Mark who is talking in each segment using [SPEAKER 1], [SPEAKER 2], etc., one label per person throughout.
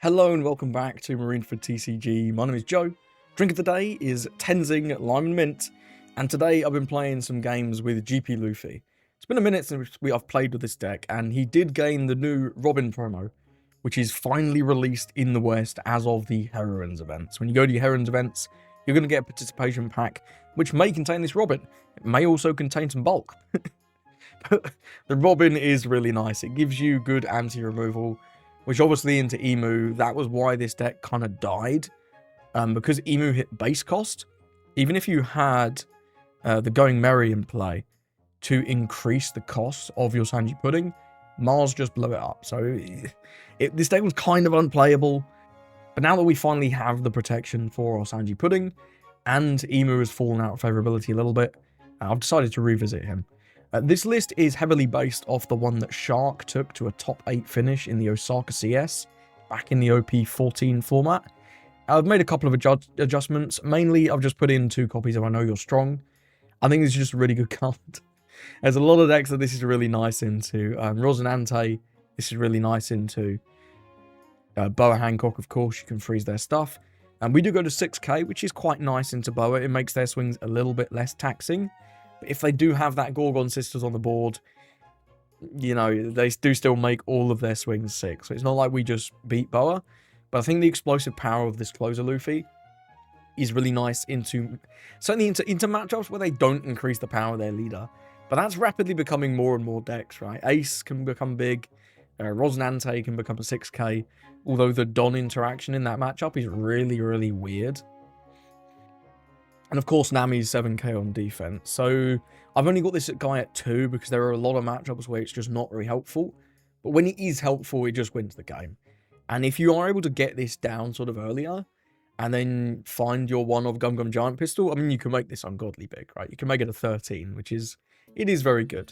[SPEAKER 1] Hello and welcome back to Marineford TCG. My name is Joe. Drink of the day is Tenzing Lime and Mint, and today I've been playing some games with GP Luffy. It's been a minute since I've played with this deck, and he did gain the new Robin promo, which is finally released in the West as of the Heroines events. When you go to your Heroines events, you're going to get a participation pack, which may contain this Robin. It may also contain some bulk. But the Robin is really nice. It gives you good anti-removal, which obviously into Emu, that was why this deck kind of died. Because Emu hit base cost, even if you had the Going Merry in play to increase the cost of your Sanji Pudding, Mars just blew it up. So this deck was kind of unplayable. But now that we finally have the protection for our Sanji Pudding, and Emu has fallen out of favorability a little bit, I've decided to revisit him. This list is heavily based off the one that Shark took to a top 8 finish in the Osaka CS back in the OP14 format. I've made a couple of adjustments. Mainly, I've just put in 2 copies of I Know You're Strong. I think this is just a really good card. There's a lot of decks that this is really nice into. Rosinante, this is really nice into. Boa Hancock, of course, you can freeze their stuff. And we do go to 6k, which is quite nice into Boa. It makes their swings a little bit less taxing. But if they do have that Gorgon Sisters on the board, you know, they do still make all of their swings 6. So it's not like we just beat Boa. But I think the explosive power of this closer Luffy is really nice certainly into matchups where they don't increase the power of their leader. But that's rapidly becoming more and more decks, right? Ace can become big. Rosinante can become a 6k. Although the Don interaction in that matchup is really, really weird. And of course, Nami's 7k on defense. So I've only got this guy at 2 because there are a lot of matchups where it's just not very helpful. But when it is helpful, it just wins the game. And if you are able to get this down sort of earlier, and then find your one of Gum Gum Giant Pistol, I mean, you can make this ungodly big, right? You can make it a 13, it is very good.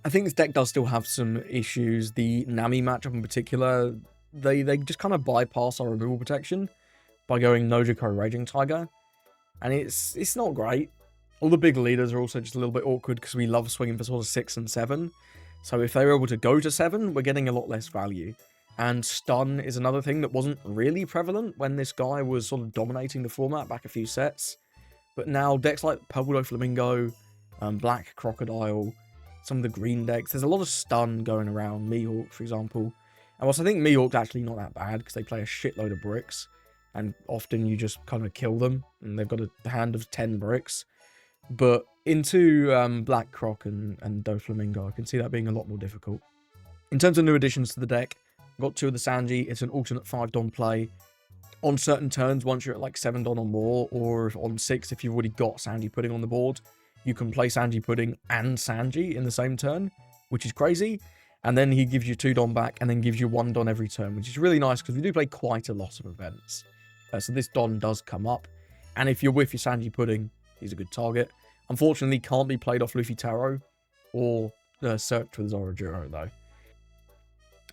[SPEAKER 1] I think this deck does still have some issues. The Nami matchup in particular, they just kind of bypass our removal protection by going Nojiko Raging Tiger, and it's not great. All the big leaders are also just a little bit awkward because we love swinging for sort of 6 and 7. So if they were able to go to 7, we're getting a lot less value. And stun is another thing that wasn't really prevalent when this guy was sort of dominating the format back a few sets. But now decks like P Doflamingo, Black Crocodile, some of the green decks, there's a lot of stun going around. Mihawk, for example. And whilst I think Mihawk's actually not that bad because they play a shitload of bricks, and often you just kind of kill them, and they've got a hand of 10 bricks. But into Black Croc and Doflamingo, I can see that being a lot more difficult. In terms of new additions to the deck, I've got 2 of the Sanji. It's an alternate 5 Don play. On certain turns, once you're at like 7 Don or more, or on 6, if you've already got Sanji Pudding on the board, you can play Sanji Pudding and Sanji in the same turn, which is crazy. And then he gives you 2 Don back, and then gives you 1 Don every turn, which is really nice because we do play quite a lot of events. So this Don does come up. And if you're with your Sanji Pudding, he's a good target. Unfortunately, can't be played off Luffy Taro or Search with Zorojuro, though.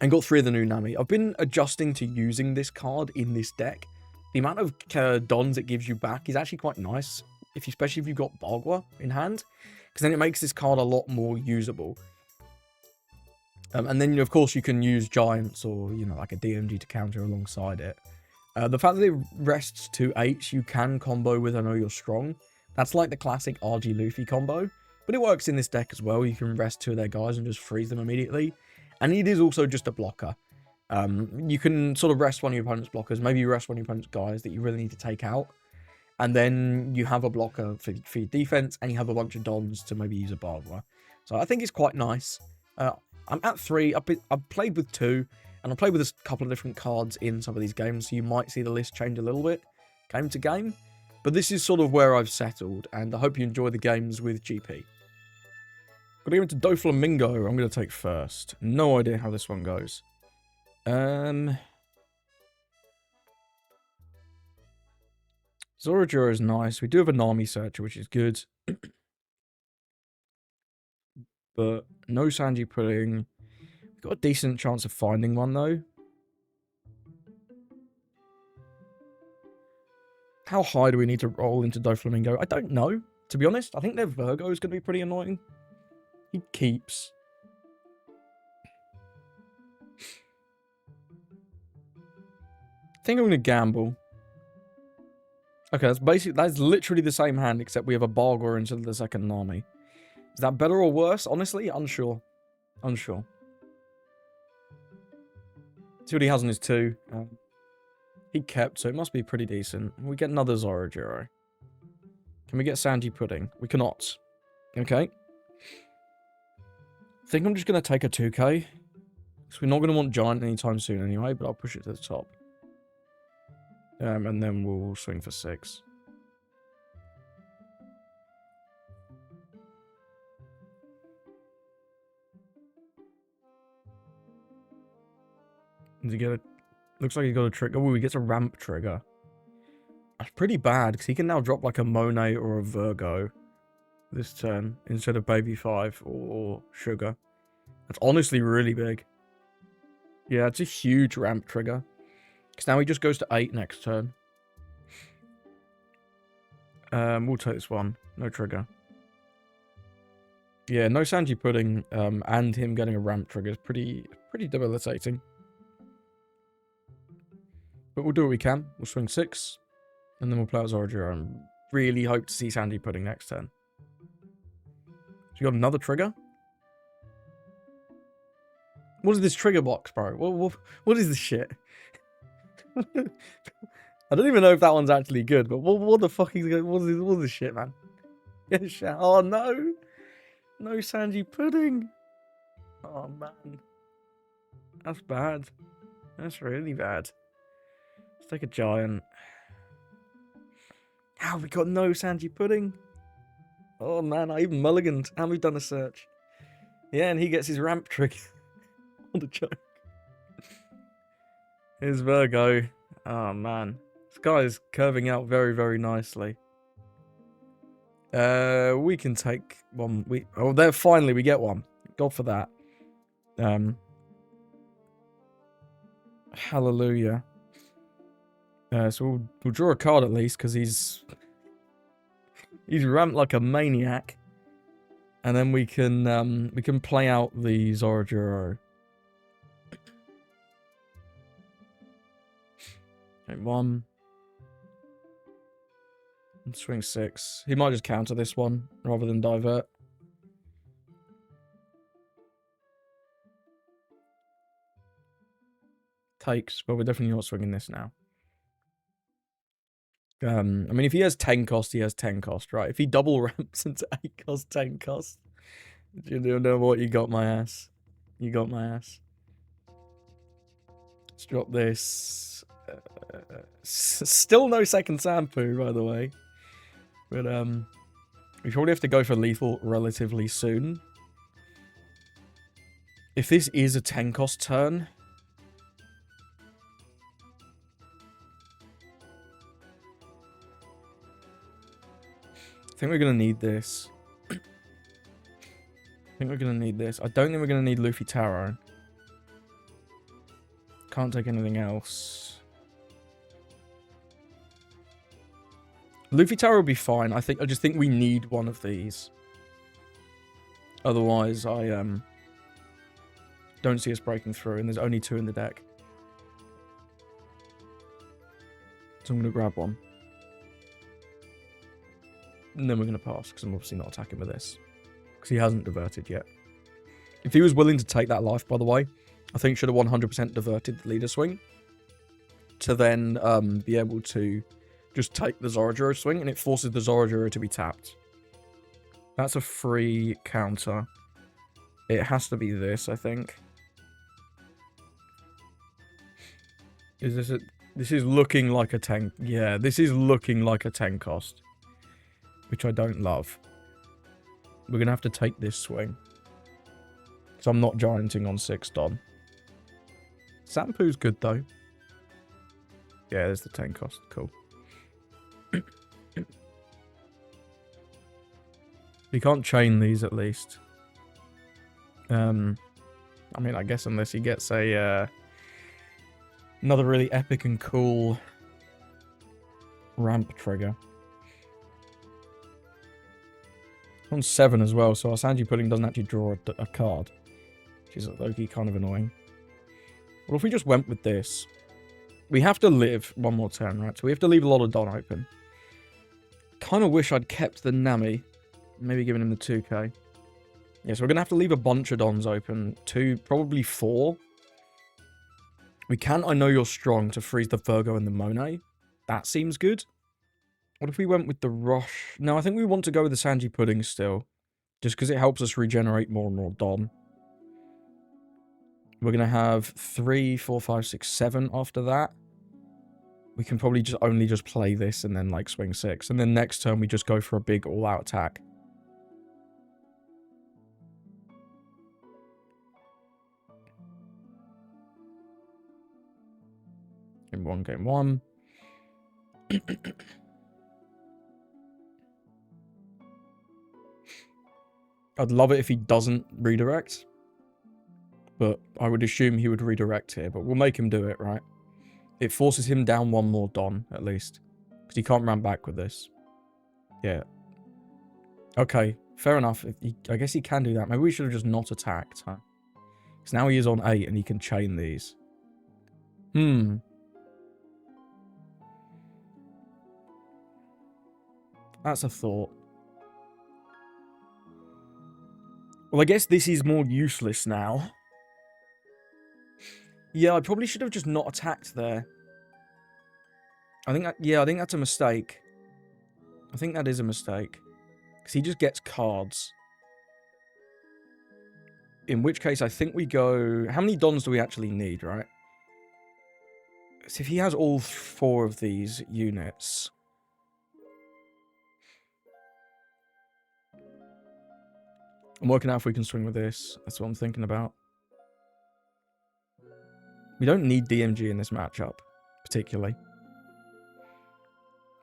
[SPEAKER 1] And got 3 of the new Nami. I've been adjusting to using this card in this deck. The amount of Dons it gives you back is actually quite nice, especially if you've got Bagua in hand, because then it makes this card a lot more usable. And then, of course, you can use Giants or, you know, like a DMG to counter alongside it. The fact that it rests to H, you can combo with I Know You're Strong. That's like the classic RG Luffy combo, but it works in this deck as well. You can rest 2 of their guys and just freeze them immediately. And it is also just a blocker. You can sort of rest one of your opponent's blockers. Maybe you rest one of your opponent's guys that you really need to take out. And then you have a blocker for your defense, and you have a bunch of Dons to maybe use a Bagua. So I think it's quite nice. I'm at 3. I've played with 2. And I've played with a couple of different cards in some of these games, so you might see the list change a little bit game to game. But this is sort of where I've settled, and I hope you enjoy the games with GP. Got to go into Doflamingo. I'm going to take first. No idea how this one goes. Zorojuro is nice. We do have a Nami Searcher, which is good. But no Sanji Pudding. Got a decent chance of finding one, though. How high do we need to roll into Doflamingo? I don't know, to be honest. I think their Virgo is going to be pretty annoying. He keeps. I think I'm going to gamble. Okay, that's literally the same hand, except we have a Bargor instead of the second Nami. Is that better or worse? Honestly, unsure. Unsure. See what he has on his 2. He kept, so it must be pretty decent. We get another Zorojiro. Can we get Sanji Pudding? We cannot. Okay. I think I'm just going to take a 2k. Because we're not going to want Giant anytime soon anyway, but I'll push it to the top. And then we'll swing for 6. Does he get a... Looks like he got a trigger. Oh, he gets a ramp trigger. That's pretty bad, because he can now drop like a Monet or a Virgo this turn, instead of Baby 5 or Sugar. That's honestly really big. Yeah, it's a huge ramp trigger. Because now he just goes to 8 next turn. We'll take this one. No trigger. Yeah, no Sanji Pudding, and him getting a ramp trigger is pretty debilitating. But we'll do what we can. We'll swing 6. And then we'll play out Zorojiro and really hope to see Sanji Pudding next turn. So you got another trigger? What is this trigger box, bro? What is this shit? I don't even know if that one's actually good, but what the fuck is what is this shit, man? Oh no! No Sanji Pudding! Oh man. That's bad. That's really bad. Let's take a Giant. How we got no Sanji Pudding? Oh man, I even mulliganed, and we've done a search. Yeah, and he gets his ramp trick. What a joke. Here's Virgo. Oh man. This guy is curving out very, very nicely. We can take one. Oh, there finally we get one. God for that. Hallelujah. So we'll draw a card at least, because he's ramped like a maniac. And then we can play out the Zorojiro. Okay, 1. And swing 6. He might just counter this one rather than divert. Takes, but we're definitely not swinging this now. I mean, if he has 10 cost, he has 10 cost, right? If he double ramps into 8 cost, 10 cost, you don't know what, you got my ass. You got my ass. Let's drop this. Still no second Sampu, by the way. But, we probably have to go for lethal relatively soon. If this is a 10 cost turn... I think we're going to need this. I think we're going to need this. I don't think we're going to need Luffy Taro. Can't take anything else. Luffy Taro will be fine. I just think we need one of these. Otherwise, I don't see us breaking through, and there's only 2 in the deck. So I'm going to grab one. And then we're going to pass, because I'm obviously not attacking with this. Because he hasn't diverted yet. If he was willing to take that life, by the way, I think should have 100% diverted the leader swing. To then be able to just take the Zorojiro swing, and it forces the Zorojiro to be tapped. That's a free counter. It has to be this, I think. Is this a... This is looking like a 10... Yeah, this is looking like a 10 cost. Which I don't love. We're going to have to take this swing. Because I'm not gianting on 6 Don. Sampu's good, though. Yeah, there's the 10 cost. Cool. You can't chain these, at least. I mean, I guess unless he gets a... another really epic and cool... ramp trigger. On 7 as well, so our Sanji Pudding doesn't actually draw a card. Which is low-key kind of annoying. What if we just went with this? We have to live one more turn, right? So we have to leave a lot of Don open. Kind of wish I'd kept the Nami. Maybe giving him the 2k. Yeah, so we're going to have to leave a bunch of Dons open. 2, probably 4. We can I Know You're Strong to freeze the Virgo and the Monet. That seems good. What if we went with the Rush? No, I think we want to go with the Sanji Pudding still. Just because it helps us regenerate more and more Don. We're going to have 3, 4, 5, 6, 7 after that. We can probably just only play this and then like swing 6. And then next turn we just go for a big all-out attack. Game 1. I'd love it if he doesn't redirect. But I would assume he would redirect here. But we'll make him do it, right? It forces him down one more Don, at least. Because he can't run back with this. Yeah. Okay, fair enough. I guess he can do that. Maybe we should have just not attacked, huh? Because now he is on 8 and he can chain these. That's a thought. Well, I guess this is more useless now. Yeah, I probably should have just not attacked there. I think that's a mistake. I think that is a mistake. Because he just gets cards. In which case, I think we go... How many Dons do we actually need, right? So if he has all 4 of these units... I'm working out if we can swing with this. That's what I'm thinking about. We don't need DMG in this matchup, particularly.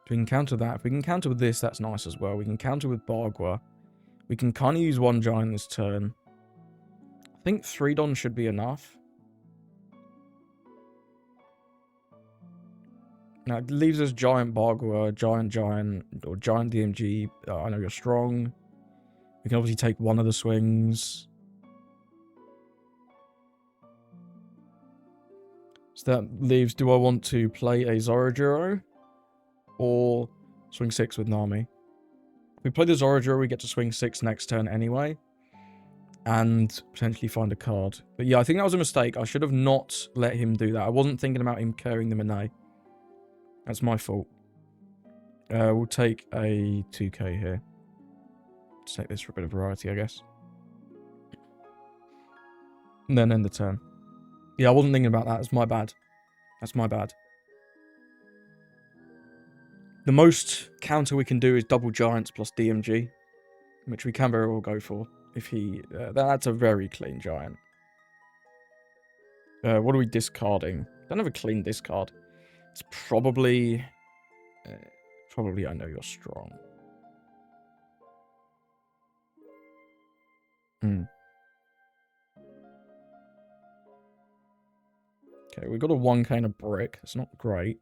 [SPEAKER 1] We can counter that. If we can counter with this, that's nice as well. We can counter with Bargua. We can kind of use 1 Giant this turn. I think 3 Don should be enough. Now, it leaves us Giant Bargua, Giant, or Giant DMG. I Know You're Strong. We can obviously take one of the swings. So that leaves, do I want to play a Zorojiro? Or swing 6 with Nami? If we play the Zorojiro, we get to swing 6 next turn anyway. And potentially find a card. But yeah, I think that was a mistake. I should have not let him do that. I wasn't thinking about him carrying the Monet. That's my fault. We'll take a 2k here. Let's take this for a bit of variety, I guess. And then end the turn. Yeah, I wasn't thinking about that. That's my bad. That's my bad. The most counter we can do is double Giants plus DMG. Which we can very well go for. If he... that's a very clean Giant. What are we discarding? Don't have a clean discard. It's probably... probably I Know You're Strong. Okay, we've got a 1k and a brick. It's not great.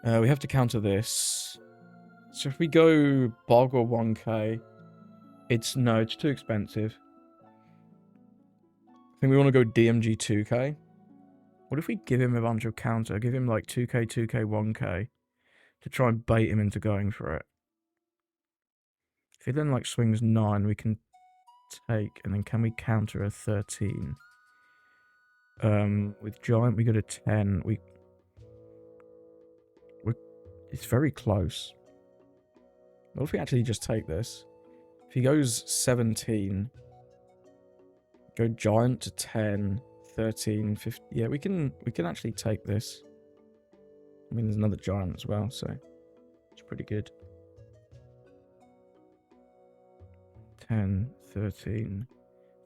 [SPEAKER 1] We have to counter this. So if we go Bargua 1k, it's too expensive. I think we want to go DMG 2k. What if we give him a bunch of counter? Give him like 2k, 2k, 1k to try and bait him into going for it. If he then like swings 9, we can take, and then can we counter a 13? With Giant we go to 10. It's very close. What if we actually just take this? If he goes 17, go Giant to 10, 13, 15. Yeah, we can actually take this. I mean, there's another Giant as well, so it's pretty good. 10, 13,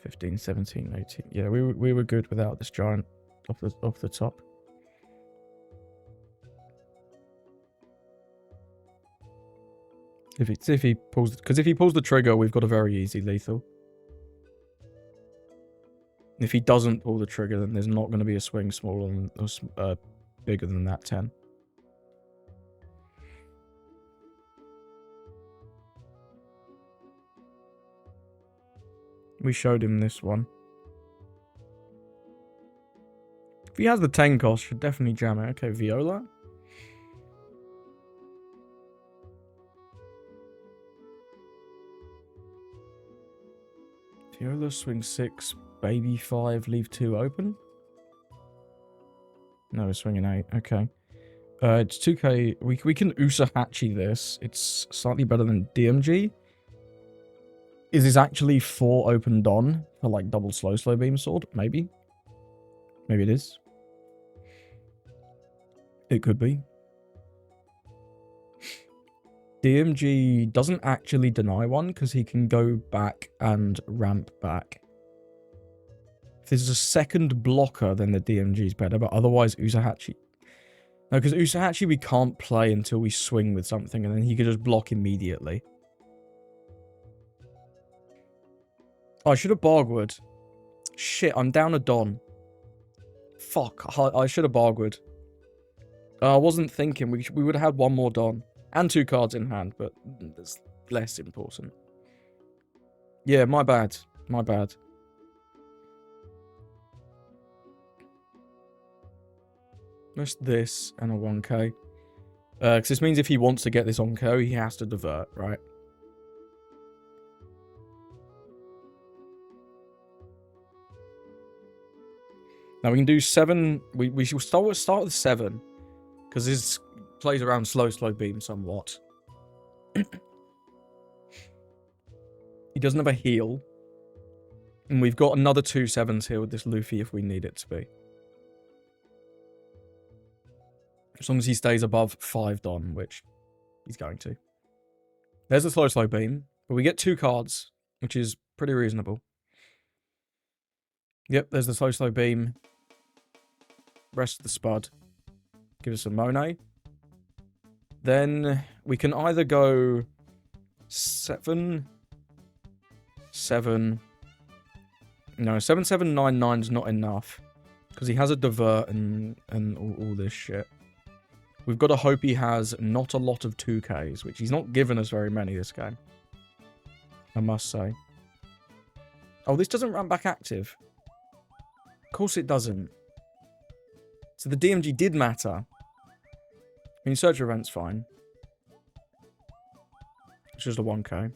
[SPEAKER 1] 15, 17, 18. Yeah, we were good without this Giant off the top. If he pulls, because if he pulls the trigger, we've got a very easy lethal. If he doesn't pull the trigger, then there's not going to be a swing smaller or bigger than that 10. We showed him this one. If he has the 10 cost, should definitely jam it. Okay, Viola. Viola, swing 6, baby 5, leave 2 open. No, we're swinging 8. Okay. It's 2k. We can Usahachi this. It's slightly better than DMG. Is this actually 4 open Don for like double slow beam sword? Maybe. Maybe it is. It could be. DMG doesn't actually deny one because he can go back and ramp back. If there's a second blocker, then the DMG is better, but otherwise Usahachi. No, because Usahachi we can't play until we swing with something, and then he could just block immediately. Oh, I should have Bargwood. Shit, I'm down a Don. Fuck, I should have Bargwood. I wasn't thinking. We would have had one more Don. And 2 cards in hand, but that's less important. Yeah, my bad. My bad. Just this and a 1k. Because this means if he wants to get this on KO, he has to divert, right? Now we can do 7. We should start with 7. Because this plays around slow beam somewhat. He doesn't have a heal. And we've got another 2 7s here with this Luffy if we need it to be. As long as he stays above 5 Don, which he's going to. There's a slow beam. But we get 2 cards, which is pretty reasonable. Yep, there's the slow beam. Rest of the Spud. Give us a Monet. Then we can either go 7... 7... No, 7799 is not enough. Because he has a divert and all this shit. We've got to hope he has not a lot of 2Ks, which he's not given us very many this game. I must say. Oh, this doesn't run back active. Of course it doesn't. So the DMG did matter. I mean, search event's fine. It's just a 1k.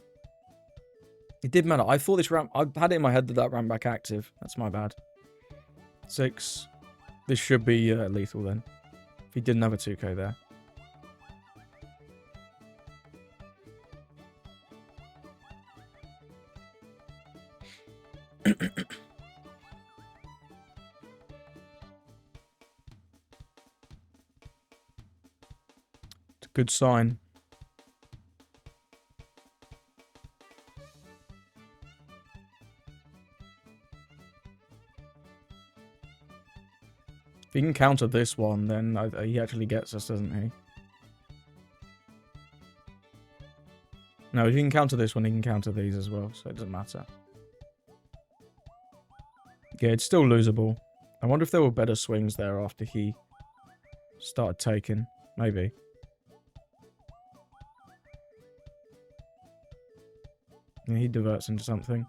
[SPEAKER 1] It did matter. I thought this ramp... I had it in my head that that ran back active. That's my bad. 6. This should be lethal then. If he didn't have a 2k there. It's a good sign. If he can counter this one, then he actually gets us, doesn't he? No, if he can counter this one, he can counter these as well, so it doesn't matter. Yeah, it's still losable. I wonder if there were better swings there after he started taking. Maybe. Yeah, he diverts into something.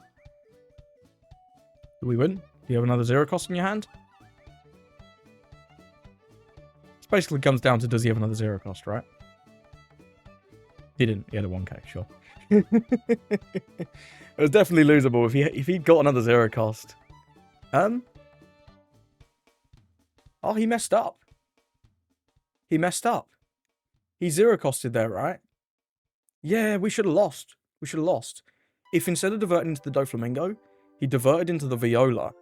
[SPEAKER 1] Do we win? Do you have another 0 cost in your hand? Basically comes down to does he have another 0 cost, right? He didn't. He had a 1k, sure. It was definitely losable if he'd got another 0 cost. Oh, he messed up. He messed up. He 0 costed there, right? Yeah, we should have lost. We should have lost. If instead of diverting into the Doflamingo, he diverted into the Viola,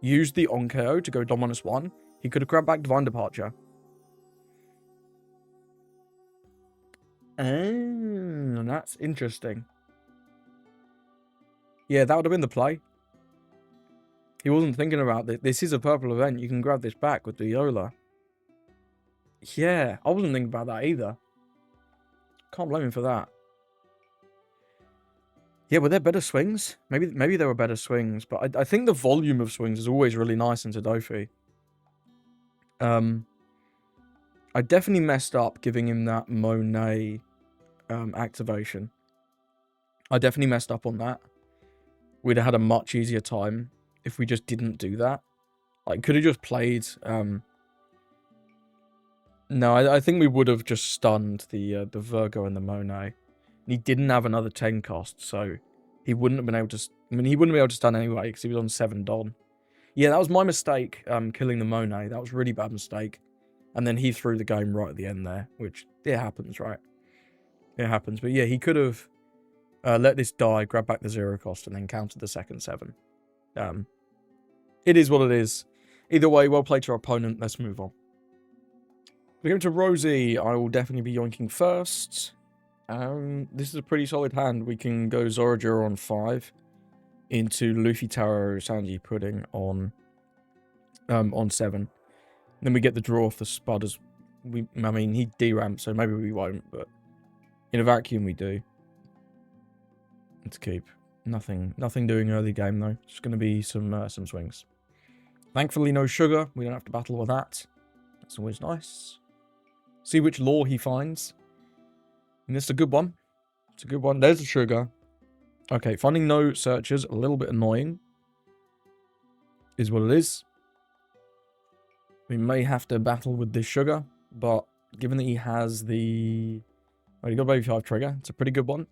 [SPEAKER 1] used the on-KO to go Dom -1, he could have grabbed back Divine Departure. Oh, that's interesting. Yeah, that would have been the play. He wasn't thinking about this. This is a purple event. You can grab this back with the Viola. Yeah, I wasn't thinking about that either. Can't blame him for that. Yeah, were there better swings? Maybe there were better swings, but I think the volume of swings is always really nice into Dofi. I definitely messed up giving him that Monet activation. I definitely messed up on that. We'd have had a much easier time if we just didn't do that. Like, could have just played... No, I think we would have just stunned the Virgo and the Monet. And he didn't have another 10 cost, so he wouldn't have been able to... I mean, he wouldn't be able to stun anyway, because he was on 7 Don. Yeah, that was my mistake, killing the Monet. That was a really bad mistake. And then he threw the game right at the end there, which, it happens, right? It happens. But yeah, he could have let this die, grab back the 0 cost, and then countered the second 7. It is what it is. Either way, well played to our opponent. Let's move on. We're going to Rosie. I will definitely be yoinking first. This is a pretty solid hand. We can go Zorajura on 5 into Luffy Taro Sanji Pudding on 7. Then we get the draw off the Spud as I mean, he deramps, so maybe we won't, but in a vacuum we do. Let's keep. Nothing doing early game though. Just going to be some swings. Thankfully no sugar. We don't have to battle with that. That's always nice. See which law he finds. And it's a good one. It's a good one. There's the sugar. Okay, finding no searches, a little bit annoying. Is what it is. We may have to battle with this sugar, but given that he has the... Oh, he got baby 5 trigger. It's a pretty good one.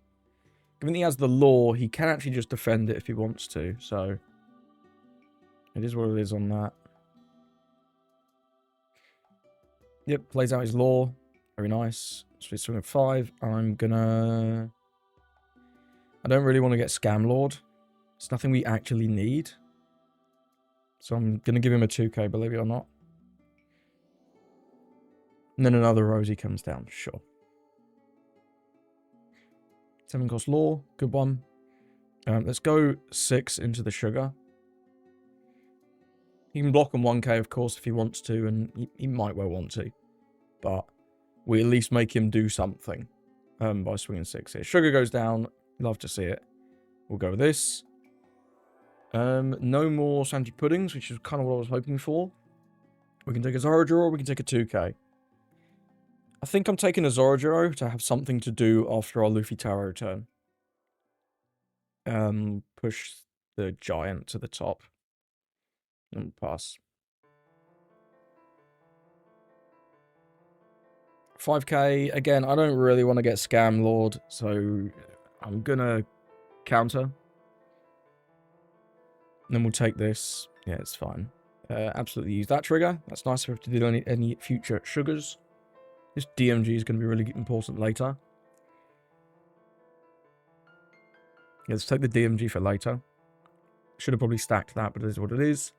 [SPEAKER 1] Given that he has the law, he can actually just defend it if he wants to, so... It is what it is on that. Yep, plays out his law. Very nice. So we swing at 5. I'm gonna... I don't really want to get Scam Lord. It's nothing we actually need. So I'm gonna give him a 2k, believe it or not. And then another Rosie comes down, sure. 7 cost law, good one. Let's go 6 into the sugar. He can block on 1k, of course, if he wants to, and he might well want to. But we at least make him do something by swinging 6 here. Sugar goes down, love to see it. We'll go with this. No more Sanji Puddings, which is kind of what I was hoping for. We can take a Zorajuro, or we can take a 2k. I think I'm taking a Zorajuro to have something to do after our Luffy Taro turn. Push the giant to the top. And pass. 5k. Again, I don't really want to get Scam Lord, so I'm gonna counter. And then we'll take this. Yeah, it's fine. Absolutely use that trigger. That's nice if we have to do any future sugars. This DMG is going to be really important later. Yeah, let's take the DMG for later. Should have probably stacked that, but it is what it is.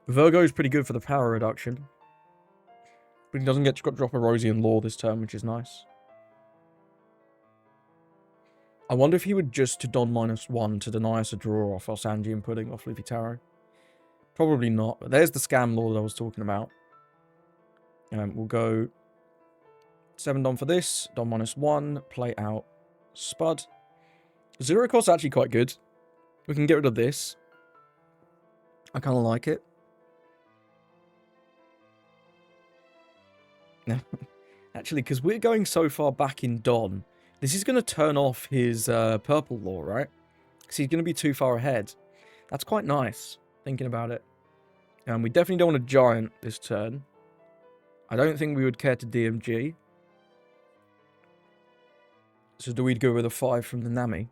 [SPEAKER 1] Virgo is pretty good for the power reduction. But he doesn't get to drop a Rosie and Law this turn, which is nice. I wonder if he would just to Don -1 to deny us a draw off our Sanji and Pudding off Luffy Taro. Probably not, but there's the Scam Law that I was talking about. We'll go 7 Don for this, Don -1, play out Spud. 0 cost actually quite good. We can get rid of this. I kind of like it. Actually, because we're going so far back in Don, this is going to turn off his purple law, right? Because he's going to be too far ahead. That's quite nice, thinking about it. We definitely don't want a giant this turn. I don't think we would care to DMG. So do we go with a 5 from the Nami?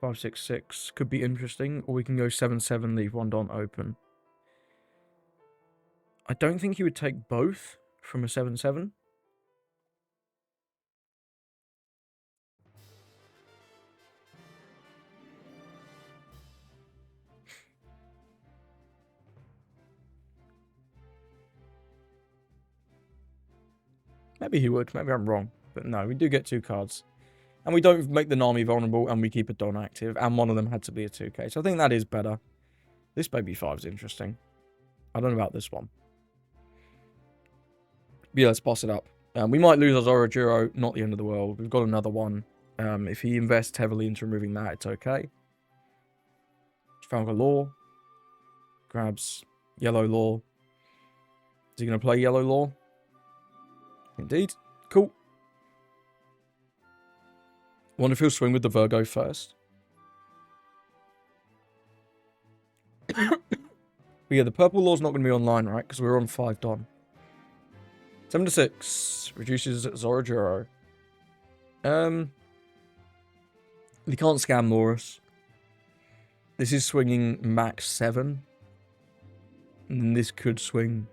[SPEAKER 1] 5-6-6 could be interesting, or we can go 7-7, leave 1 Don open. I don't think he would take both from a 7-7. Maybe he would, maybe I'm wrong. But no, we do get 2 cards. And we don't make the Nami vulnerable, and we keep a Don active, and one of them had to be a 2k. So I think that is better. This baby 5 is interesting. I don't know about this one. But yeah, let's boss it up. We might lose our Zorajuro, not the end of the world. We've got another one. If he invests heavily into removing that, it's okay. Trafalgar Law. Grabs Yellow Law. Is he going to play Yellow Law? Indeed. Cool. Wonder if he'll swing with the Virgo first. But yeah, the purple law's not going to be online, right? Because we're on 5 Don. 7 to 6. Reduces Zorajuro. He can't scam Morris. This is swinging max 7. And this could swing.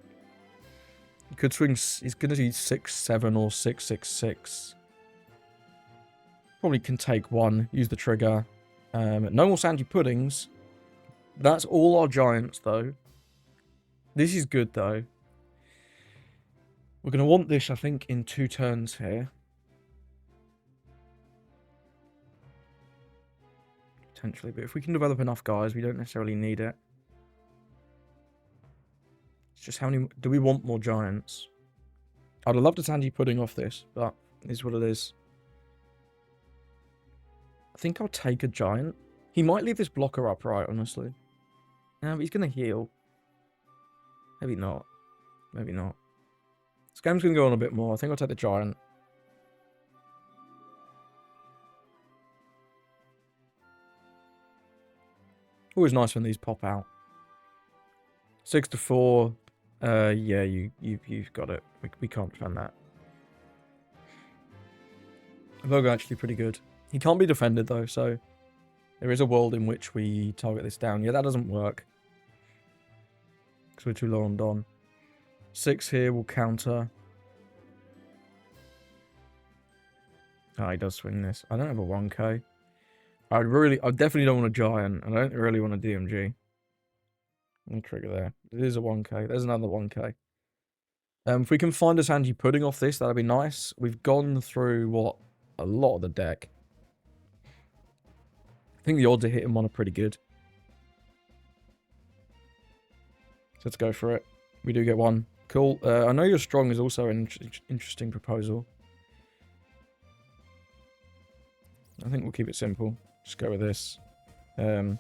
[SPEAKER 1] It could swing. He's going to do 6-7 or 6-6-6. Probably can take 1. Use the trigger. No more Sandy Puddings. That's all our giants, though. This is good, though. We're going to want this, I think, in 2 turns here. Potentially, but if we can develop enough guys, we don't necessarily need it. It's just how many... Do we want more giants? I'd love to Sandy Pudding off this, but it is what it is. I think I'll take a giant. He might leave this blocker upright, honestly. No, but he's going to heal. Maybe not. Maybe not. This game's going to go on a bit more. I think I'll take the giant. Always nice when these pop out. 6 to 4. Yeah, you've got it. We can't defend that. Virgo actually pretty good. He can't be defended though, so there is a world in which we target this down. Yeah, that doesn't work. Because we're too low on Don. 6 here will counter. Oh, he does swing this. I don't have a 1k. I definitely don't want a giant. I don't really want a DMG. I'm gonna trigger there. It is a 1k. There's another 1k. If we can find a Sandy Pudding off this, that'd be nice. We've gone through, what, a lot of the deck. I think the odds of hitting one are pretty good. So let's go for it. We do get one. Cool. I know you're strong is also an interesting proposal. I think we'll keep it simple. Just go with this. No,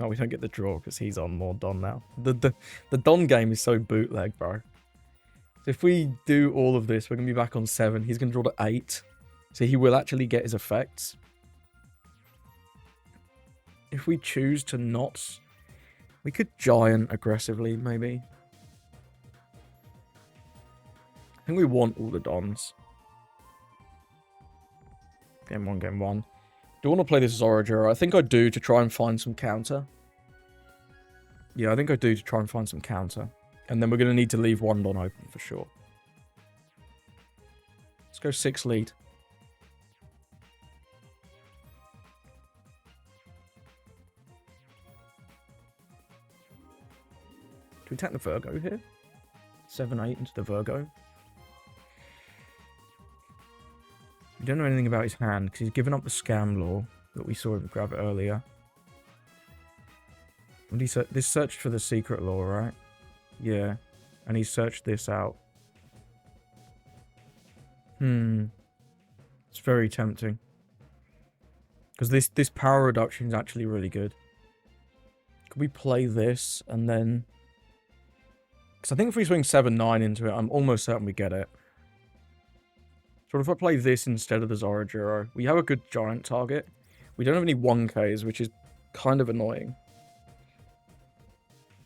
[SPEAKER 1] we don't get the draw because he's on more Don now. The Don game is so bootleg, bro. So if we do all of this, we're going to be back on 7. He's going to draw to 8. So he will actually get his effects. If we choose to not, we could giant aggressively, maybe. I think we want all the Dons. Game 1, game 1. Do I want to play this Zorajuro? I think I do to try and find some counter. Yeah, I think I do to try and find some counter. And then we're going to need to leave 1 Don open for sure. Let's go 6 lead. Do we attack the Virgo here? 7-8 into the Virgo. We don't know anything about his hand because he's given up the scam law that we saw him grab earlier. And this searched for the secret law, right? Yeah. And he searched this out. It's very tempting. Because this power reduction is actually really good. Could we play this and then... Because I think if we swing 7-9 into it, I'm almost certain we get it. So if I play this instead of the Zorajuro, we have a good giant target. We don't have any 1Ks, which is kind of annoying.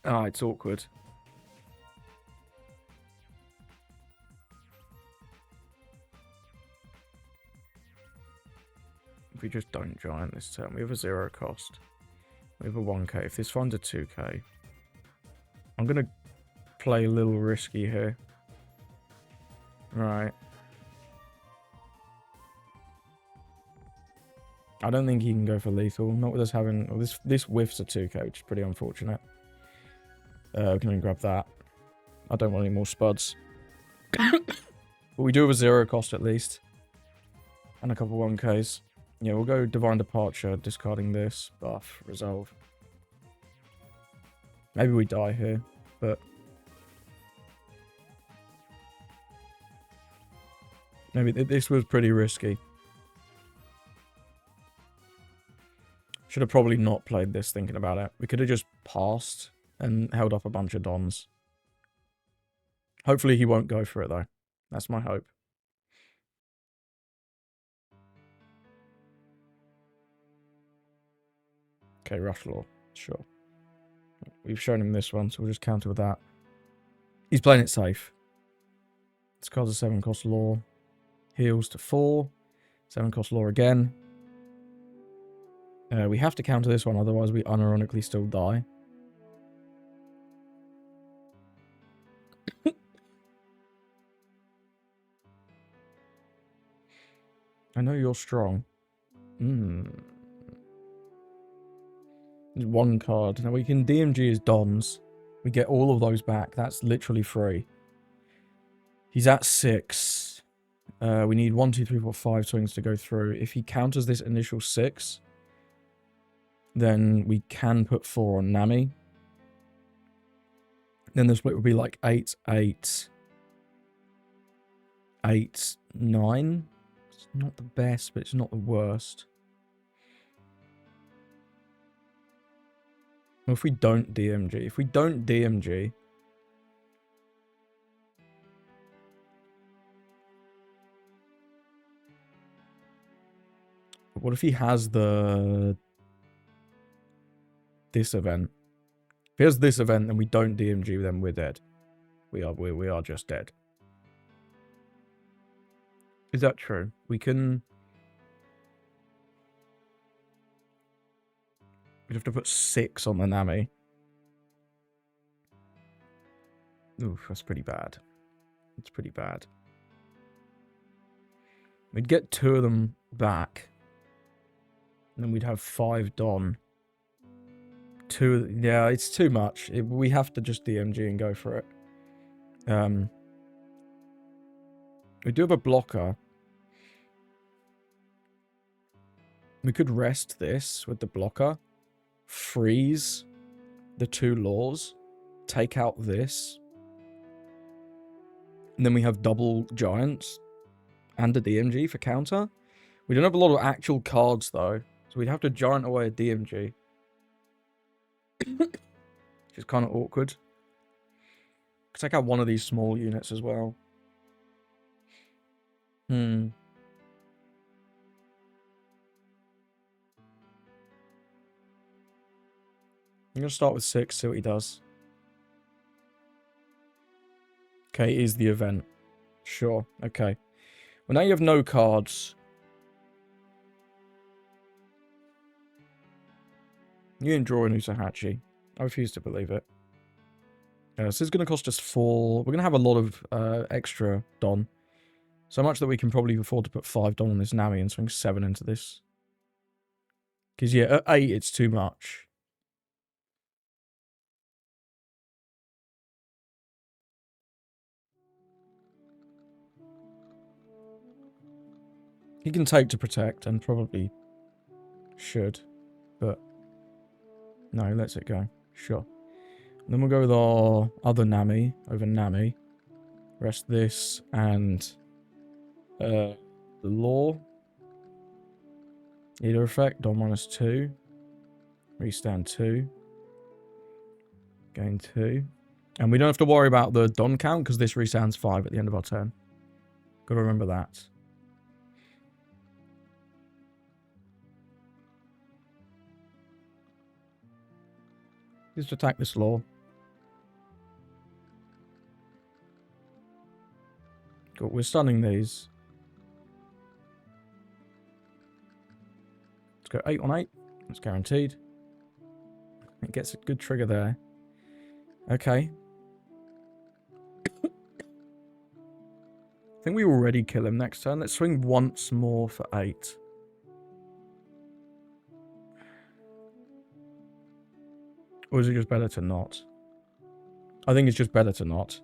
[SPEAKER 1] Ah, it's awkward. If we just don't giant this turn, we have a 0 cost. We have a 1k. If this finds a 2k, I'm going to play a little risky here. Right. I don't think he can go for lethal. Not with us having... Well, this whiffs a 2k, which is pretty unfortunate. We can grab that. I don't want any more spuds. But we do have a 0 cost at least. And a couple 1ks. Yeah, we'll go Divine Departure, discarding this. Buff, resolve. Maybe we die here, but... Maybe this was pretty risky. Should have probably not played this thinking about it. We could have just passed and held up a bunch of Dons. Hopefully he won't go for it though. That's my hope. Okay, Rush Law. Sure. We've shown him this one, so we'll just counter with that. He's playing it safe. This card's a 7 cost law. Heals to 4. 7 cost law again. We have to counter this one, otherwise we unironically still die. I know you're strong. There's one card. Now we can DMG his Dons. We get all of those back. That's literally free. He's at 6. We need 1, 2, 3, 4, 5 swings to go through. If he counters this initial 6, then we can put 4 on Nami. Then the split would be like 8, 8, 8, 9. It's not the best, but it's not the worst. Well, if we don't DMG, what if he has this event? If he has this event and we don't DMG, then we're dead. We are just dead. Is that true? We'd have to put 6 on the Nami. Oof, that's pretty bad. It's pretty bad. We'd get 2 of them back. And then we'd have 5 Don. 2, yeah, it's too much. We have to just DMG and go for it. We do have a blocker. We could rest this with the blocker. Freeze the 2 laws. Take out this. And then we have double giants. And a DMG for counter. We don't have a lot of actual cards though. So we'd have to giant away a DMG. Which is kind of awkward. Could take out one of these small units as well. I'm going to start with 6, see what he does. Okay, is the event. Sure, okay. Well, now you have no cards. You didn't draw an Usahachi. I refuse to believe it. This is going to cost us 4. We're going to have a lot of extra Don. So much that we can probably afford to put 5 Don on this Nami and swing 7 into this. Because, yeah, at 8, it's too much. He can take to protect, and probably should. But, no, he lets it go. Sure. And then we'll go with our other Nami over Nami. Rest this, and the law. Either effect, Don -2. Restand 2. Gain 2. And we don't have to worry about the Don count, because this restands 5 at the end of our turn. Gotta remember that. Just attack this law. Cool, we're stunning these. Let's go 8 on 8. That's guaranteed. It gets a good trigger there. Okay. I think we already kill him next turn. Let's swing once more for 8. Or is it just better to not? I think it's just better to not.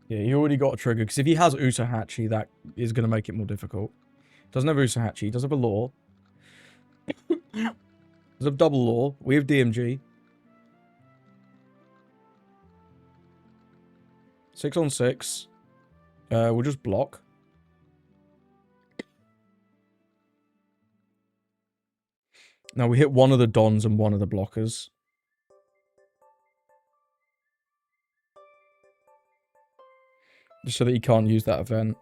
[SPEAKER 1] Yeah, he already got a trigger. Because if he has Usahachi, that is going to make it more difficult. Doesn't have Usahachi. Does have a law. Does have double law. We have DMG. 6 on 6. We'll just block. Now we hit one of the Dons and one of the blockers. Just so that he can't use that event.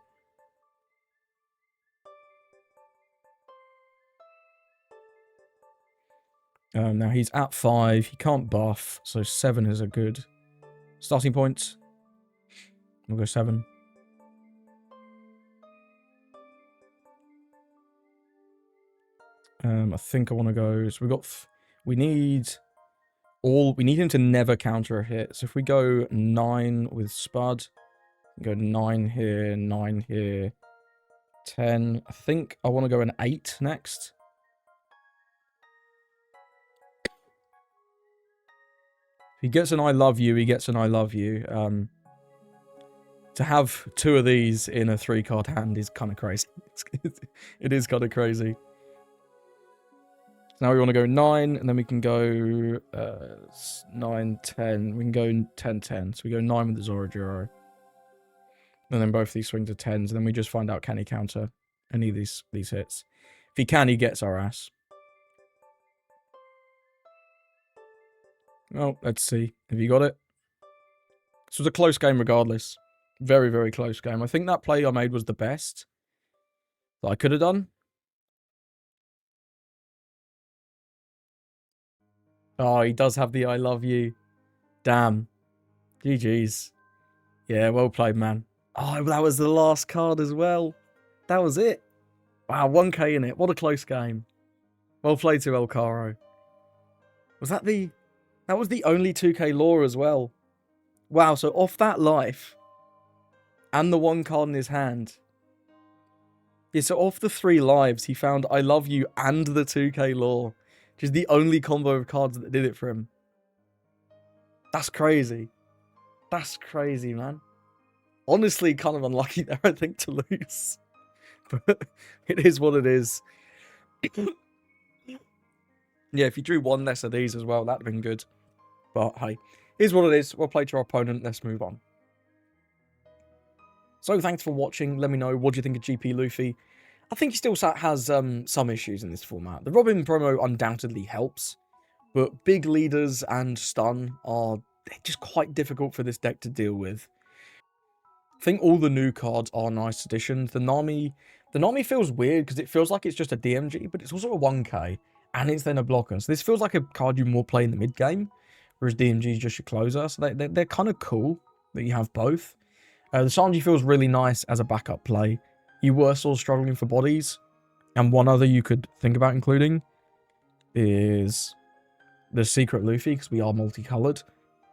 [SPEAKER 1] Now he's at 5. He can't buff, so 7 is a good starting point. We'll go 7. I think I want to go. So we need him to never counter a hit. So if we go 9 with Spud, go 9 here, 9 here, 10. I think I want to go an 8 next. If he gets an I love you, he gets an I love you. To have 2 of these in a 3-card hand is kind of crazy. It is kind of crazy. So now we want to go 9, and then we can go 9, 10. We can go 10, 10. So we go 9 with the Zorojiro. And then both these swings are 10s, and then we just find out, can he counter any of these hits? If he can, he gets our ass. Well, let's see. Have you got it? This was a close game regardless. Very, very close game. I think that play I made was the best that I could have done. Oh, he does have the I love you. Damn. GG's. Yeah, well played, man. Oh, that was the last card as well. That was it. Wow, 1k in it. What a close game. Well played to El Caro. Was that the... That was the only 2k lore as well. Wow, so off that life and the 1 card in his hand. Yeah, so off the 3 lives, he found I love you and the 2k lore. Which is the only combo of cards that did it for him. That's crazy. That's crazy, man. Honestly, kind of unlucky there, I think, to lose. But it is what it is. Yeah, if you drew 1 less of these as well, that'd have been good. But hey, here's what it is. We'll play to our opponent. Let's move on. So thanks for watching. Let me know, what do you think of GP Luffy? I think he still has some issues in this format. The Robin promo undoubtedly helps, but big leaders and stun are just quite difficult for this deck to deal with. I think all the new cards are nice additions. The Nami feels weird because it feels like it's just a DMG, but it's also a 1k, and it's then a blocker. So this feels like a card you more play in the mid game, whereas DMG is just your closer. So they're kind of cool that you have both. The Sanji feels really nice as a backup play. You were still struggling for bodies, and one other you could think about including is the Secret Luffy, because we are multicolored.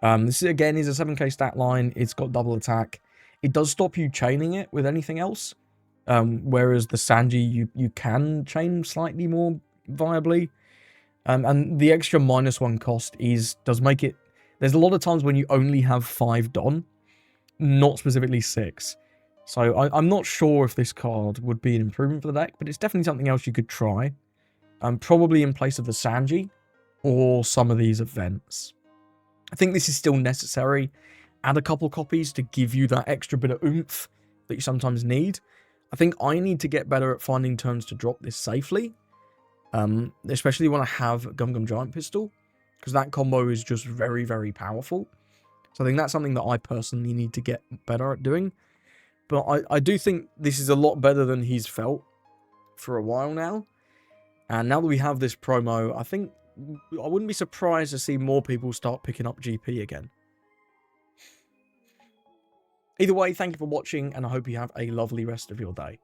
[SPEAKER 1] This again is a 7k stat line. It's got double attack. It does stop you chaining it with anything else, whereas the Sanji you can chain slightly more viably. And the extra -1 cost does make it. There's a lot of times when you only have 5 Don, not specifically 6. So I'm not sure if this card would be an improvement for the deck, but it's definitely something else you could try. Probably in place of the Sanji or some of these events. I think this is still necessary. Add a couple copies to give you that extra bit of oomph that you sometimes need. I think I need to get better at finding turns to drop this safely. Especially when I have Gum Gum Giant Pistol, because that combo is just very, very powerful. So I think that's something that I personally need to get better at doing. But I do think this is a lot better than he's felt for a while now. And now that we have this promo, I think I wouldn't be surprised to see more people start picking up GP again. Either way, thank you for watching, and I hope you have a lovely rest of your day.